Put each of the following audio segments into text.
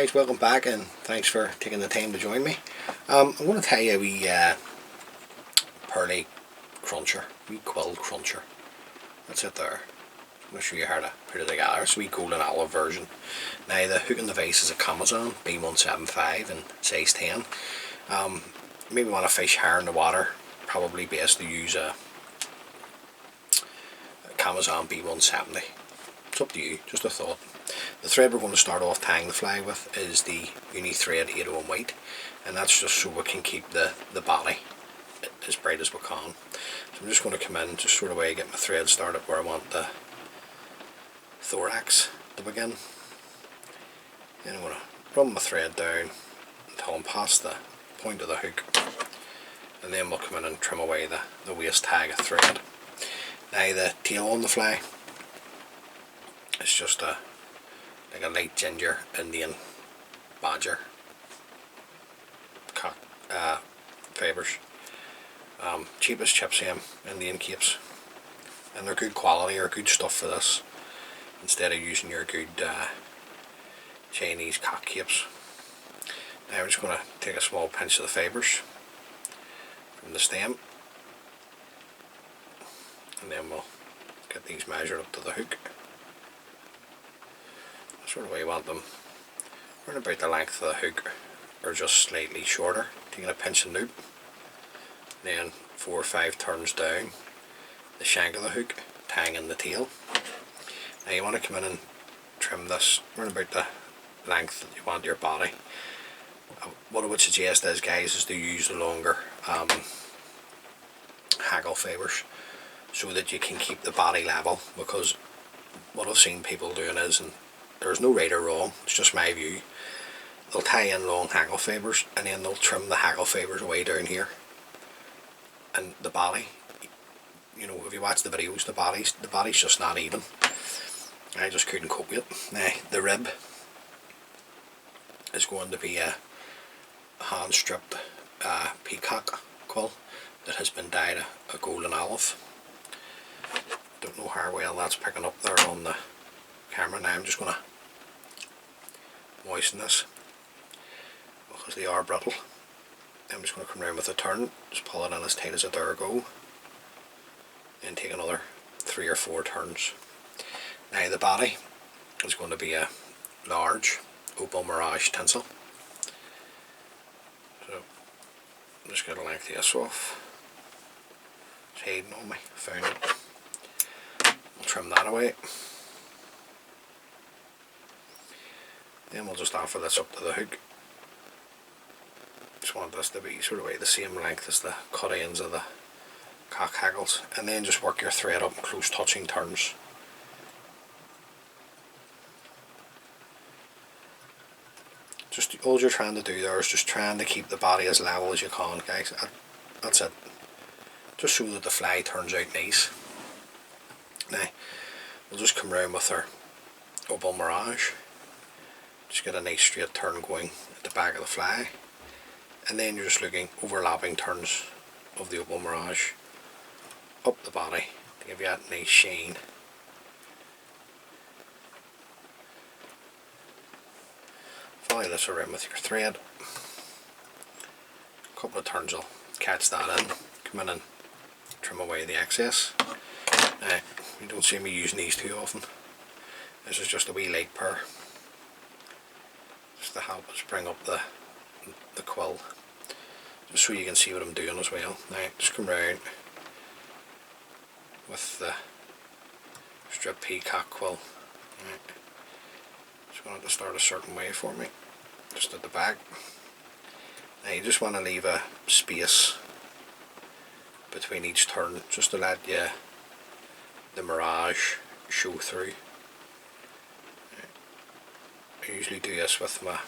guys, welcome back and thanks for taking the time to join me. I'm going to tell you a wee Pearly cruncher, wee quill cruncher. That's it there. I'm going to show you how to put it together. It's a wee golden olive version. Now the hook and the vise is a Amazon B175 in size 10. Maybe want to fish higher in the water, probably best to use a Amazon B170. It's up to you, just a thought. The thread we're going to start off tying the fly with is the uni thread 801 white, and that's just so we can keep the body as bright as we can. So I'm just going to come in, just sort of way get my thread started where I want the thorax to begin. Then I'm going to run my thread down until I'm past the point of the hook, and then we'll come in and trim away the waist tag of thread. Now the tail on the fly is just like a light ginger Indian badger fibres. Cheapest gypsum Indian capes, and they're good quality or good stuff for this instead of using your good Chinese cock capes. Now we're just going to take a small pinch of the fibres from the stem, and then we'll get these measured up to the hook. Sort of way you want them, around about the length of the hook or just slightly shorter, taking a pinch and loop, then 4 or 5 turns down the shank of the hook, tying in the tail. Now you want to come in and trim this around about the length that you want your body. What I would suggest is, guys, is to use the longer hackle fibres so that you can keep the body level, because what I've seen people doing is, and there's no right or wrong, it's just my view, they'll tie in long hackle fibres and then they'll trim the hackle fibres away down here, and the body, you know, if you watch the videos, the body's just not even. I just couldn't cope with it. Now the rib is going to be a hand stripped peacock quill that has been dyed a golden olive. Don't know how well that's picking up there on the camera. Now I'm just going to moisten this because they are brittle. I'm just going to come around with a turn, just pull it in as tight as a dare go, and take another 3 or 4 turns. Now the body is going to be a large Opal mirage tinsel. So I'm just going to lengthen this off. It's hiding on me, found it. We'll trim that away. Then we'll just offer this up to the hook. Just want this to be sort of the same length as the cut ends of the cock hackles, and then just work your thread up in close touching turns. Just all you're trying to do there is just trying to keep the body as level as you can, guys. That's it. Just so that the fly turns out nice. Now we'll just come around with our Opal mirage. Just get a nice straight turn going at the back of the fly, and then you're just looking overlapping turns of the Opal mirage up the body to give you that nice shine. Follow this around with your thread. A couple of turns will catch that in. Come in and trim away the excess. Now, you don't see me using these too often. This is just a wee light purr, just to help us bring up the quill, just so you can see what I'm doing as well. Now just come round with the strip peacock quill. Right. Just want it to start a certain way for me, just at the back. Now you just want to leave a space between each turn, just to let the mirage show through. I usually do this with my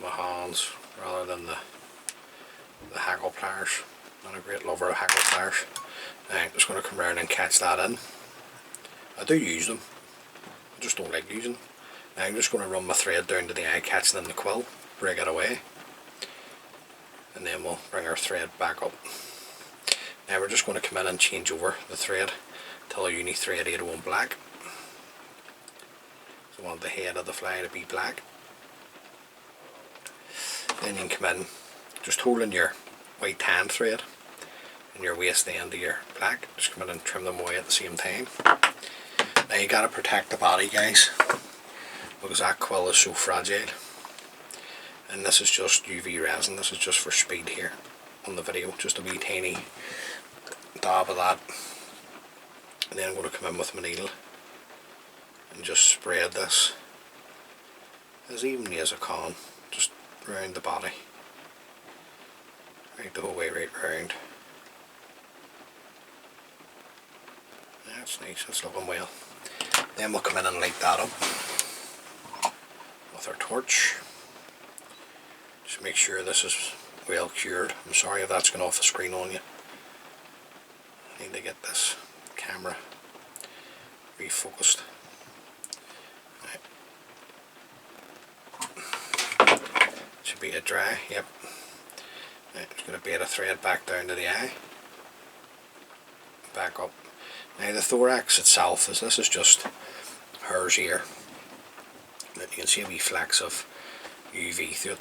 hands rather than the hackle pliers. Not a great lover of hackle pliers. I'm just going to come around and catch that in. I do use them, I just don't like using them. Now I'm just going to run my thread down to the eye, catching in the quill, break it away, and then we'll bring our thread back up. Now we're just going to come in and change over the thread till our uni thread 801 black. So you want the head of the fly to be black. Then you can come in, just holding your white tan thread and your waste end of your black, just come in and trim them away at the same time. Now you gotta protect the body, guys, because that quill is so fragile. And this is just UV resin, this is just for speed here on the video, just a wee tiny dab of that. And then I'm going to come in with my needle and just spread this as evenly as I can, just around the body, right the whole way right round. That's nice, that's looking well. Then we'll come in and light that up with our torch. Just make sure this is well cured. I'm sorry if that's gone off the screen on you. I need to get this camera refocused. Right. Should be a dry, yep. Right, just going to bait a thread back down to the eye. Back up. Now the thorax itself, this is just hare's ear. But you can see a wee flecks of UV through it.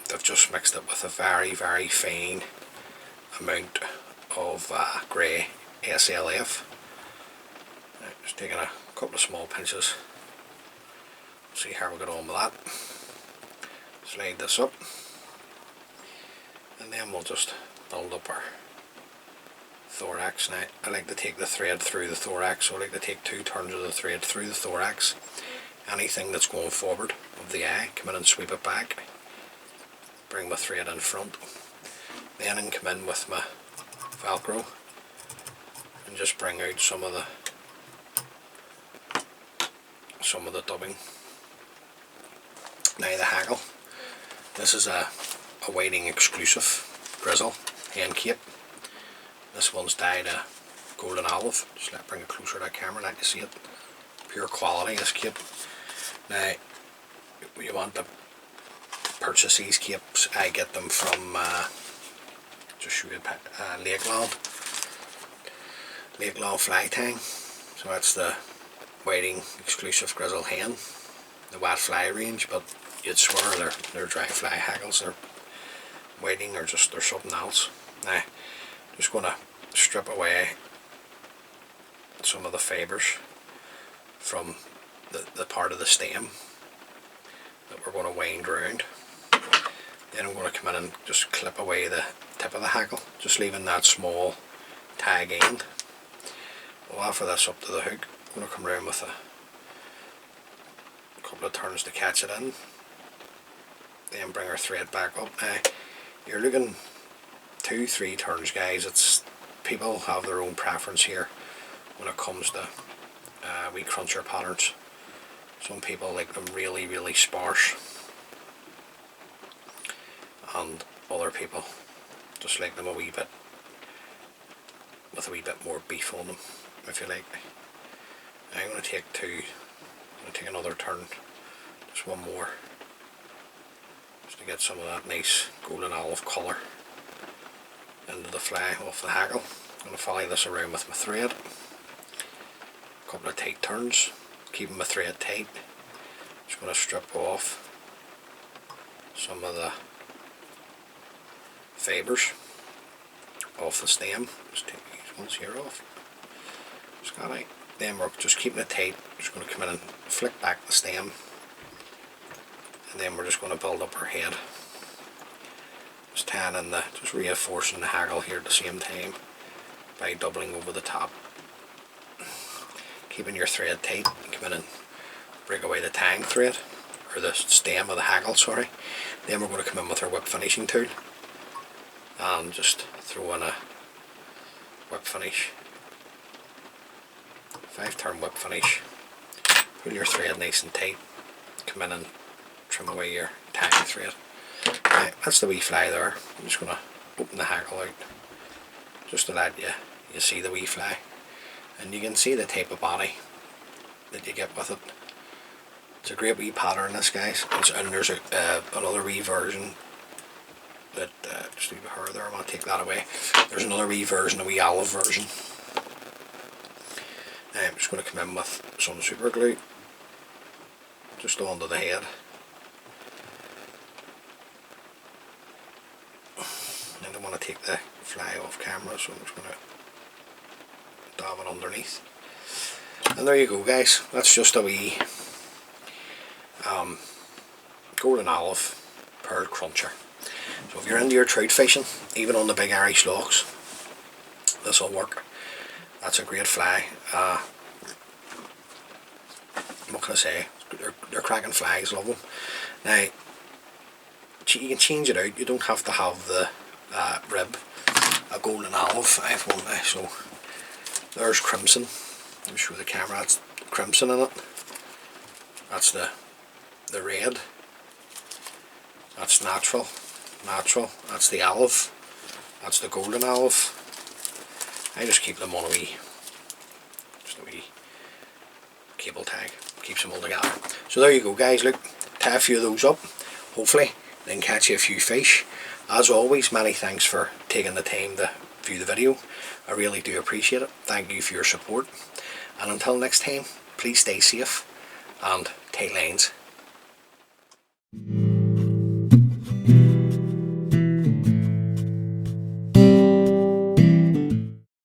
They've just mixed it with a very, very fine amount of Grey SLF. Right, just taking a couple of small pinches. See how we get on with that. Slide this up, and then we'll just build up our thorax. Now I like to take the thread through the thorax, so I like to take 2 turns of the thread through the thorax. Anything that's going forward of the eye, come in and sweep it back. Bring my thread in front. Then I can come in with my Velcro and just bring out some of the dubbing. Now the hackle. This is a whiting exclusive grizzle hen cape. This one's dyed a golden olive. Just let bring it closer to that camera, let you see it. Pure quality, this cape. Now you want to purchase these capes, I get them from just show you Lake Lawn Fly Tang. So that's the whiting exclusive grizzle hen, the wet fly range, but you'd swear they're dry fly hackles. They're whiting or just they're something else. Now just going to strip away some of the fibres from the part of the stem that we're going to wind round. Then I'm going to come in and just clip away the tip of the hackle, just leaving that small tag end. We'll offer this up to the hook. I'm going to come around with a couple of turns to catch it in. Then bring our thread back up. Now you're looking 2-3 turns, guys. It's people have their own preference here when it comes to wee cruncher patterns. Some people like them really, really sparse, and other people just like them a wee bit with a wee bit more beef on them, if you like. I'm going to take another turn, just one more, just to get some of that nice golden olive colour into the fly off the hackle. I'm going to follow this around with my thread, a couple of tight turns, keeping my thread tight. Just going to strip off some of the fibres off the stem. Just take these ones here off. Just got it. Then we're just keeping it tight. Just going to come in and flick back the stem, and then we're just going to build up our head. Just tying in just reinforcing the hackle here at the same time by doubling over the top. Keeping your thread tight, come in and break away the tang thread, or the stem of the hackle, sorry. Then we're going to come in with our whip finishing tool and just throw in a whip finish, 5-turn whip finish. Pull your thread nice and tight, come in and trim away your tang thread. Right, that's the wee fly there. I'm just going to open the hackle out just to let you see the wee fly, and you can see the type of body that you get with it. It's a great wee pattern, this, guys. And there's another wee version that just leave a hair there. I'm going to take that away. There's another wee version, a wee olive version. I'm just going to come in with some super glue just onto the head. I don't want to take the fly off camera, so I'm just going to dab it underneath. And there you go, guys. That's just a wee golden olive pearl cruncher. So if you're into your trout fishing, even on the big Irish lochs, this will work. That's a great fly. What can I say? They're cracking flies, love them. Now, you can change it out. You don't have to have the rib, a golden olive. I have one there. So there's crimson. Let me show the camera. That's crimson in it. That's the red. That's natural. That's the olive. That's the golden olive. I just keep them on a wee cable tag. Keeps them all together. So there you go, guys. Look, tie a few of those up. Hopefully, then catch you a few fish. As always, many thanks for taking the time to view the video. I really do appreciate it. Thank you for your support. And until next time, please stay safe and tight lines.